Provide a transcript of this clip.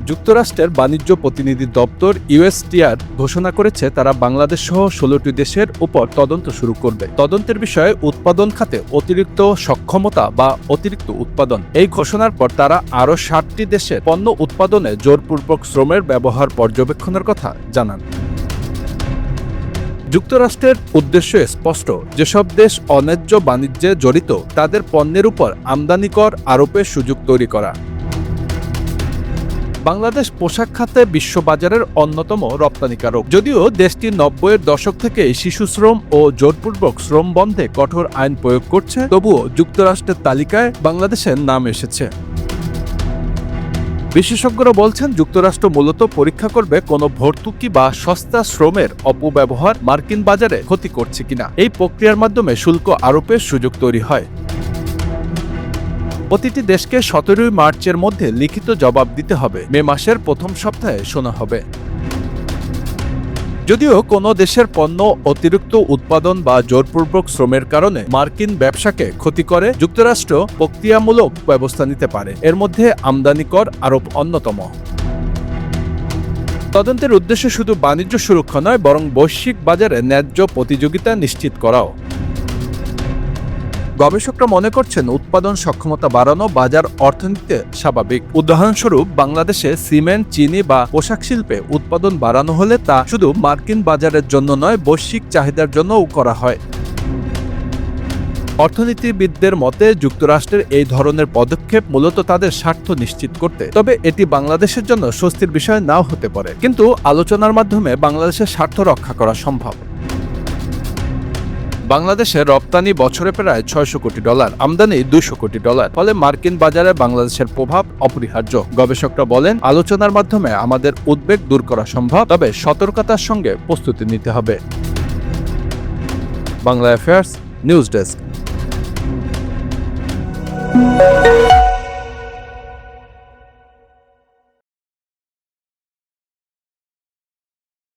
যুক্তরাষ্ট্রের বাণিজ্য প্রতিনিধি দপ্তর ইউএসটিআর ঘোষণা করেছে তারা বাংলাদেশ সহ ১৬টি দেশের উপর তদন্ত শুরু করবে। তদন্তের বিষয়ে উৎপাদন খাতে অতিরিক্ত সক্ষমতা বা অতিরিক্ত উৎপাদন। এই ঘোষণার পর তারা আরও ৬০টি দেশের পণ্য উৎপাদনে জোরপূর্বক শ্রমের ব্যবহার পর্যবেক্ষণের কথা জানান। যুক্তরাষ্ট্রের উদ্দেশ্য স্পষ্ট, যেসব দেশ অন্যায্য বাণিজ্যে জড়িত তাদের পণ্যের উপর আমদানি কর আরোপের সুযোগ তৈরি করা। বাংলাদেশ পোশাক খাতে বিশ্ববাজারের অন্যতম রপ্তানিকারক। যদিও দেশটি ৯০-এর দশক থেকে শিশু শ্রম ও জোরপূর্বক শ্রম বন্ধে কঠোর আইন প্রয়োগ করছে, তবুও যুক্তরাষ্ট্রের তালিকায় বাংলাদেশের নাম এসেছে। বিশেষজ্ঞরা বলছেন, যুক্তরাষ্ট্র মূলত পরীক্ষা করবে কোনো ভর্তুকি বা সস্তা শ্রমের অপব্যবহার মার্কিন বাজারে ক্ষতি করছে কিনা। এই প্রক্রিয়ার মাধ্যমে শুল্ক আরোপের সুযোগ তৈরি হয়। প্রতিটি দেশকে ১৭ মার্চের মধ্যে লিখিত জবাব দিতে হবে। মে মাসের প্রথম সপ্তাহে শোনা হবে। যদিও কোনো দেশের পণ্য অতিরিক্ত উৎপাদন বা জোরপূর্বক শ্রমের কারণে মার্কিন ব্যবসাকে ক্ষতি করে, যুক্তরাষ্ট্র প্রক্রিয়ামূলক ব্যবস্থা নিতে পারে। এর মধ্যে আমদানি কর আরোপ অন্যতম। তদন্তের উদ্দেশ্য শুধু বাণিজ্য সুরক্ষা নয়, বরং বৈশ্বিক বাজারে ন্যায্য প্রতিযোগিতা নিশ্চিত করাও। গবেষকরা মনে করছেন, উৎপাদন সক্ষমতা বাড়ানো বাজার অর্থনীতিতে স্বাভাবিক। উদাহরণস্বরূপ, বাংলাদেশে সিমেন্ট, চিনি বা পোশাক শিল্পে উৎপাদন বাড়ানো হলে তা শুধু মার্কিন বাজারের জন্য নয়, বৈশ্বিক চাহিদার জন্যও করা হয়। অর্থনীতিবিদদের মতে, যুক্তরাষ্ট্রের এই ধরনের পদক্ষেপ মূলত তাদের স্বার্থ নিশ্চিত করতে। তবে এটি বাংলাদেশের জন্য স্বস্তির বিষয় নাও হতে পারে, কিন্তু আলোচনার মাধ্যমে বাংলাদেশের স্বার্থ রক্ষা করা সম্ভব। বাংলাদেশের রপ্তানি বছরে প্রায় $৬০০ কোটি, আমদানি $২০০ কোটি। ফলে মার্কিন বাজারে বাংলাদেশের প্রভাব অপরিহার্য। গবেষকরা বলেন, আলোচনার মাধ্যমে আমাদের উদ্বেগ দূর করা সম্ভব, তবে সতর্কতার সঙ্গে প্রস্তুতি নিতে হবে। Bangla affairs news desk.